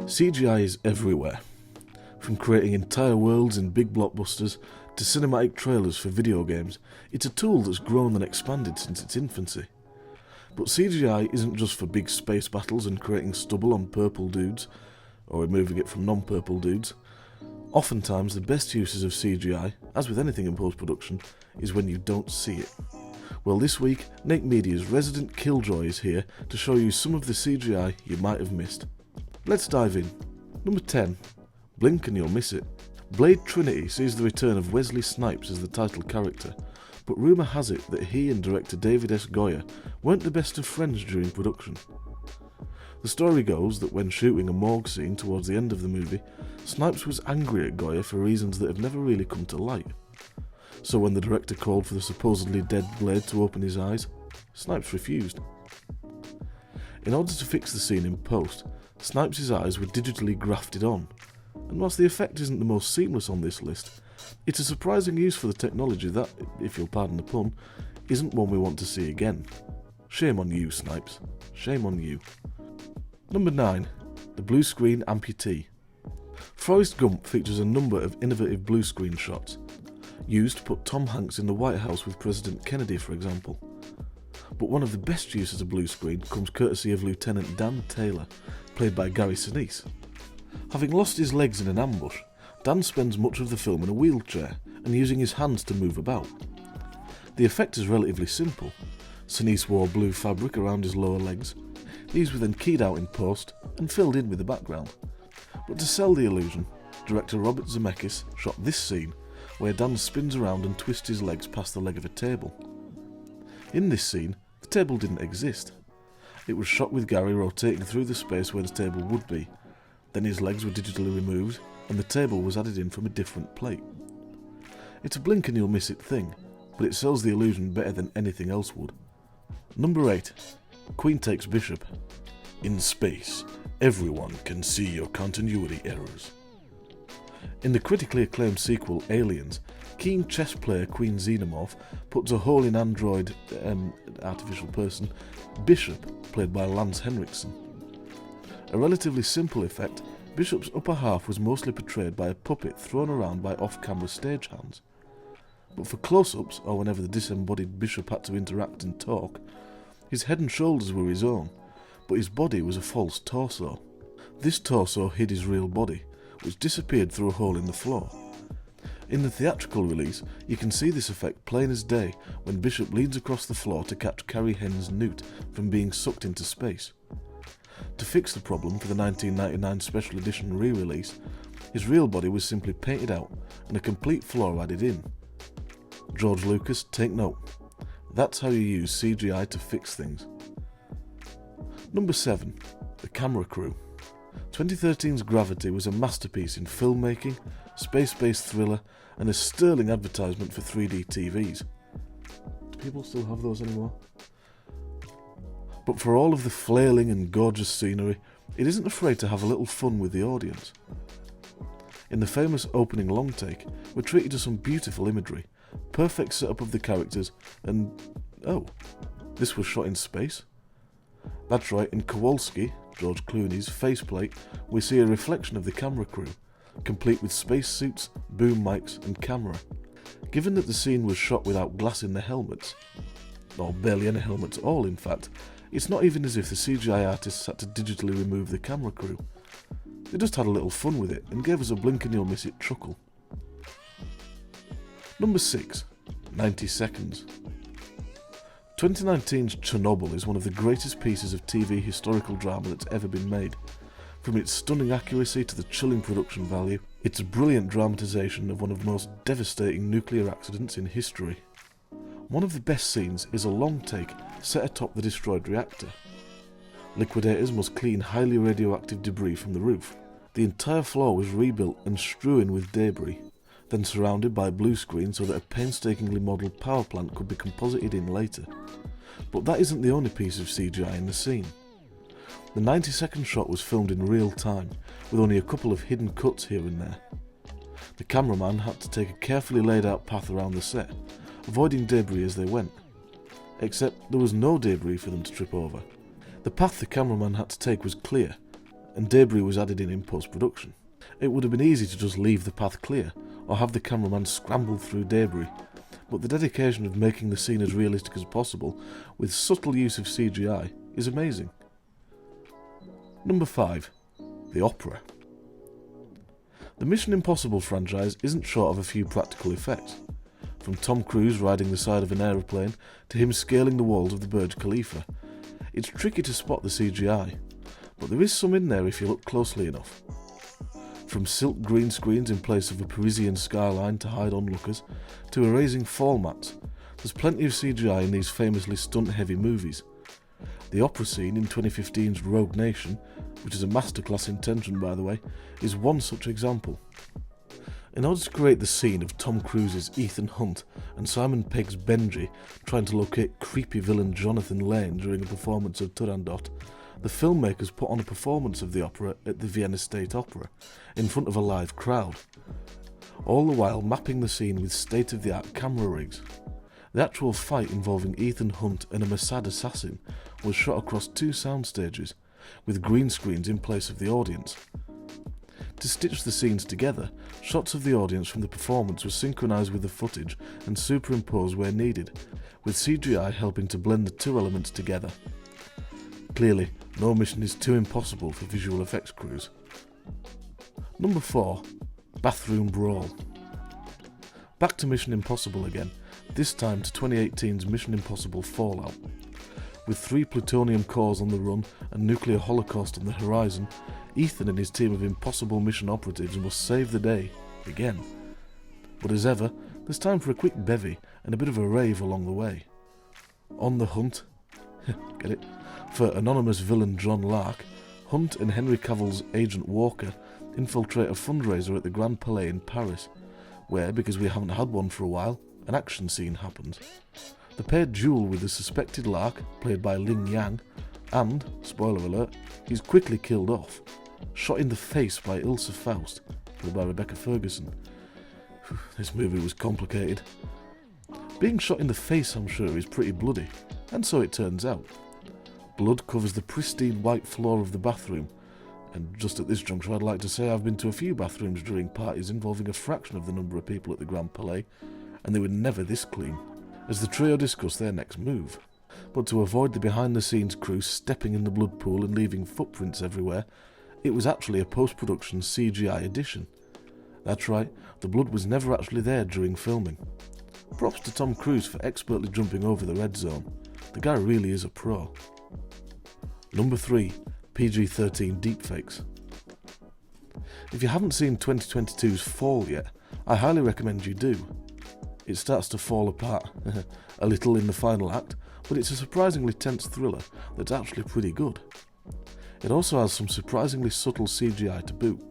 CGI is everywhere, from creating entire worlds in big blockbusters to cinematic trailers for video games. It's a tool that's grown and expanded since its infancy. But CGI isn't just for big space battles and creating stubble on purple dudes, or removing it from non-purple dudes. Oftentimes the best uses of CGI, as with anything in post-production, is when you don't see it. Well, this week, Nake Media's resident killjoy is here to show you some of the CGI you might have missed. Let's dive in. Number 10. Blink and you'll miss it. Blade Trinity sees the return of Wesley Snipes as the title character, but rumour has it that he and director David S. Goyer weren't the best of friends during production. The story goes that when shooting a morgue scene towards the end of the movie, Snipes was angry at Goyer for reasons that have never really come to light. So when the director called for the supposedly dead Blade to open his eyes, Snipes refused. In order to fix the scene in post, Snipes' eyes were digitally grafted on, and whilst the effect isn't the most seamless on this list, it's a surprising use for the technology that, if you'll pardon the pun, isn't one we want to see again. Shame on you, Snipes. Shame on you. Number 9. The blue screen amputee. Forrest Gump features a number of innovative blue screen shots, used to put Tom Hanks in the White House with President Kennedy, for example. But one of the best uses of blue screen comes courtesy of Lieutenant Dan Taylor, played by Gary Sinise. Having lost his legs in an ambush, Dan spends much of the film in a wheelchair and using his hands to move about. The effect is relatively simple. Sinise wore blue fabric around his lower legs. These were then keyed out in post and filled in with the background. But to sell the illusion, director Robert Zemeckis shot this scene where Dan spins around and twists his legs past the leg of a table. In this scene, the table didn't exist. It was shot with Gary rotating through the space where the table would be. Then his legs were digitally removed and the table was added in from a different plate. It's a blink and you'll miss it thing, but it sells the illusion better than anything else would. Number 8. Queen takes Bishop. In space, everyone can see your continuity errors. In the critically acclaimed sequel Aliens, keen chess player Queen Xenomorph puts a hole in android artificial person Bishop, played by Lance Henriksen. A relatively simple effect, Bishop's upper half was mostly portrayed by a puppet thrown around by off-camera stagehands. But for close-ups, or whenever the disembodied Bishop had to interact and talk, his head and shoulders were his own, but his body was a false torso. This torso hid his real body, which disappeared through a hole in the floor. In the theatrical release, you can see this effect plain as day when Bishop leans across the floor to catch Carrie Henn's newt from being sucked into space. To fix the problem for the 1999 special edition re-release, his real body was simply painted out and a complete floor added in. George Lucas, take note. That's how you use CGI to fix things. Number 7. The camera crew. 2013's Gravity was a masterpiece in filmmaking, space-based thriller, and a sterling advertisement for 3D TVs. Do people still have those anymore? But for all of the flailing and gorgeous scenery, it isn't afraid to have a little fun with the audience. In the famous opening long take, we're treated to some beautiful imagery, perfect setup of the characters, and oh, this was shot in space? That's right, in Kowalski, George Clooney's faceplate, we see a reflection of the camera crew, complete with spacesuits, boom mics and camera. Given that the scene was shot without glass in the helmets, or barely any helmets at all in fact, it's not even as if the CGI artists had to digitally remove the camera crew. They just had a little fun with it and gave us a blink and you'll miss it chuckle. Number 6. 90 Seconds. 2019's Chernobyl is one of the greatest pieces of TV historical drama that's ever been made. From its stunning accuracy to the chilling production value, it's a brilliant dramatisation of one of the most devastating nuclear accidents in history. One of the best scenes is a long take set atop the destroyed reactor. Liquidators must clean highly radioactive debris from the roof. The entire floor was rebuilt and strewn with debris, then surrounded by blue screen so that a painstakingly modelled power plant could be composited in later. But that isn't the only piece of CGI in the scene. The 90-second shot was filmed in real time, with only a couple of hidden cuts here and there. The cameraman had to take a carefully laid out path around the set, avoiding debris as they went. Except there was no debris for them to trip over. The path the cameraman had to take was clear, and debris was added in post-production. It would have been easy to just leave the path clear, or have the cameraman scramble through debris, but the dedication of making the scene as realistic as possible with subtle use of CGI is amazing. Number 5. The opera. The Mission Impossible franchise isn't short of a few practical effects, from Tom Cruise riding the side of an aeroplane to him scaling the walls of the Burj Khalifa. It's tricky to spot the CGI, but there is some in there if you look closely enough. From silk green screens in place of a Parisian skyline to hide onlookers, to erasing fall mats, there's plenty of CGI in these famously stunt-heavy movies. The opera scene in 2015's Rogue Nation, which is a masterclass in tension by the way, is one such example. In order to create the scene of Tom Cruise's Ethan Hunt and Simon Pegg's Benji trying to locate creepy villain Jonathan Lane during a performance of Turandot, the filmmakers put on a performance of the opera at the Vienna State Opera, in front of a live crowd, all the while mapping the scene with state-of-the-art camera rigs. The actual fight involving Ethan Hunt and a Mossad assassin was shot across 2 sound stages, with green screens in place of the audience. To stitch the scenes together, shots of the audience from the performance were synchronised with the footage and superimposed where needed, with CGI helping to blend the 2 elements together. Clearly, no mission is too impossible for visual effects crews. Number 4. Bathroom Brawl. Back to Mission Impossible again, this time to 2018's Mission Impossible Fallout. With 3 plutonium cores on the run and nuclear holocaust on the horizon, Ethan and his team of impossible mission operatives must save the day, again. But as ever, there's time for a quick bevy and a bit of a rave along the way. On the hunt, get it, for anonymous villain John Lark, Hunt and Henry Cavill's Agent Walker infiltrate a fundraiser at the Grand Palais in Paris, where, because we haven't had one for a while, an action scene happens. The pair duel with the suspected Lark, played by Ling Yang, and, spoiler alert, he's quickly killed off, shot in the face by Ilsa Faust, played by Rebecca Ferguson. This movie was complicated. Being shot in the face, I'm sure, is pretty bloody, and so it turns out. Blood covers the pristine white floor of the bathroom, and just at this juncture I'd like to say I've been to a few bathrooms during parties involving a fraction of the number of people at the Grand Palais, and they were never this clean, as the trio discuss their next move. But to avoid the behind-the-scenes crew stepping in the blood pool and leaving footprints everywhere, it was actually a post-production CGI addition. That's right, the blood was never actually there during filming. Props to Tom Cruise for expertly jumping over the red zone. The guy really is a pro. Number 3. PG-13 Deepfakes. If you haven't seen 2022's Fall yet, I highly recommend you do. It starts to fall apart a little in the final act, but it's a surprisingly tense thriller that's actually pretty good. It also has some surprisingly subtle CGI to boot.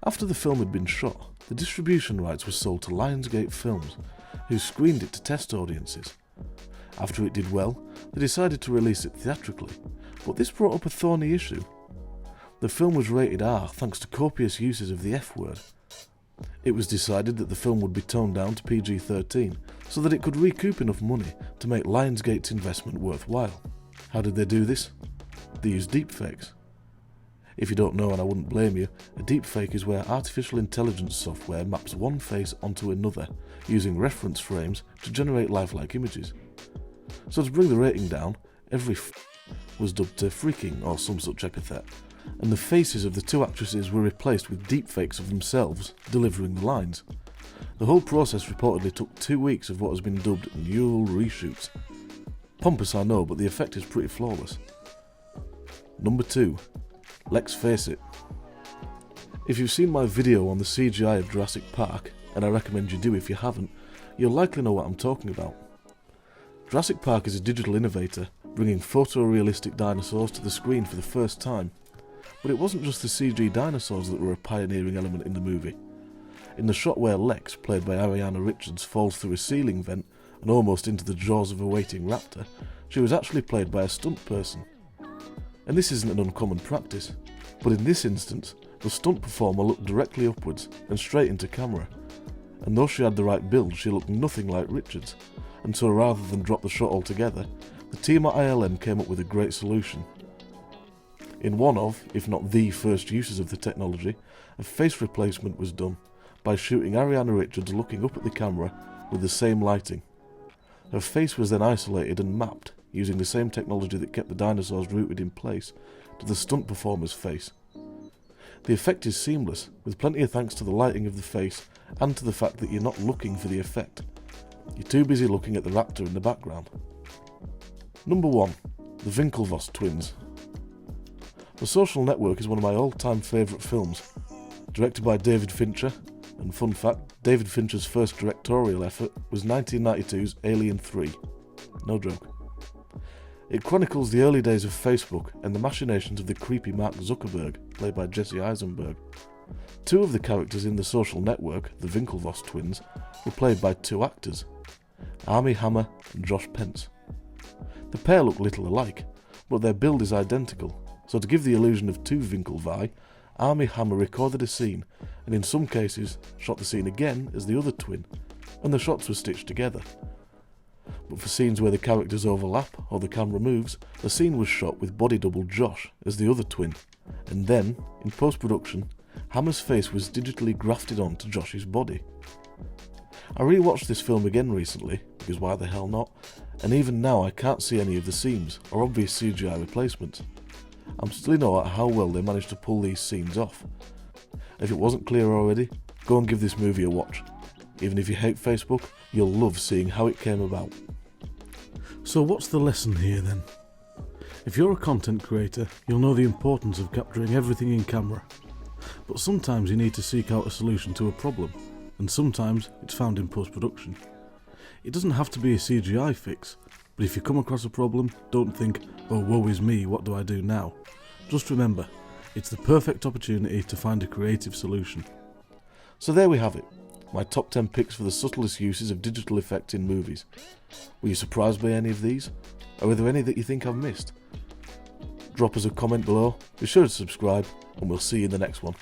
After the film had been shot, the distribution rights were sold to Lionsgate Films, who screened it to test audiences. After it did well, they decided to release it theatrically, but this brought up a thorny issue. The film was rated R thanks to copious uses of the F-word. It was decided that the film would be toned down to PG-13 so that it could recoup enough money to make Lionsgate's investment worthwhile. How did they do this? They used deepfakes. If you don't know, and I wouldn't blame you, a deepfake is where artificial intelligence software maps one face onto another, using reference frames to generate lifelike images. So to bring the rating down, every was dubbed to freaking or some such epithet, and the faces of the 2 actresses were replaced with deepfakes of themselves delivering the lines. The whole process reportedly took 2 weeks of what has been dubbed neural reshoots. Pompous I know, but the effect is pretty flawless. Number 2. Let's face it. If you've seen my video on the CGI of Jurassic Park, and I recommend you do if you haven't, you'll likely know what I'm talking about. Jurassic Park is a digital innovator, bringing photorealistic dinosaurs to the screen for the first time. But it wasn't just the CG dinosaurs that were a pioneering element in the movie. In the shot where Lex, played by Ariana Richards, falls through a ceiling vent and almost into the jaws of a waiting raptor, she was actually played by a stunt person. And this isn't an uncommon practice, but in this instance, the stunt performer looked directly upwards and straight into camera. And though she had the right build, she looked nothing like Richards, and so rather than drop the shot altogether, the team at ILM came up with a great solution. In one of, if not the first uses of the technology, a face replacement was done by shooting Ariana Richards looking up at the camera with the same lighting. Her face was then isolated and mapped using the same technology that kept the dinosaurs rooted in place to the stunt performer's face. The effect is seamless, with plenty of thanks to the lighting of the face and to the fact that you're not looking for the effect. You're too busy looking at the raptor in the background. Number 1. The Winkelvoss twins. The Social Network is one of my all-time favourite films. Directed by David Fincher, and fun fact, David Fincher's first directorial effort was 1992's Alien 3. No joke. It chronicles the early days of Facebook and the machinations of the creepy Mark Zuckerberg, played by Jesse Eisenberg. Two of the characters in The Social Network, the Winkelvoss twins, were played by two actors, Armie Hammer and Josh Pence. The pair look little alike, but their build is identical, so to give the illusion of two Winkelvi, Armie Hammer recorded a scene, and in some cases shot the scene again as the other twin, and the shots were stitched together. But for scenes where the characters overlap or the camera moves, the scene was shot with body double Josh as the other twin, and then, in post-production, Hammer's face was digitally grafted onto Josh's body. I rewatched this film again recently, because why the hell not, and even now I can't see any of the seams or obvious CGI replacements. I'm still in awe at how well they managed to pull these scenes off. If it wasn't clear already, go and give this movie a watch. Even if you hate Facebook, you'll love seeing how it came about. So what's the lesson here then? If you're a content creator, you'll know the importance of capturing everything in camera. But sometimes you need to seek out a solution to a problem, and sometimes it's found in post-production. It doesn't have to be a CGI fix, but if you come across a problem, don't think, oh woe is me, what do I do now? Just remember, it's the perfect opportunity to find a creative solution. So there we have it, my top 10 picks for the subtlest uses of digital effects in movies. Were you surprised by any of these? Or are there any that you think I've missed? Drop us a comment below, be sure to subscribe, and we'll see you in the next one.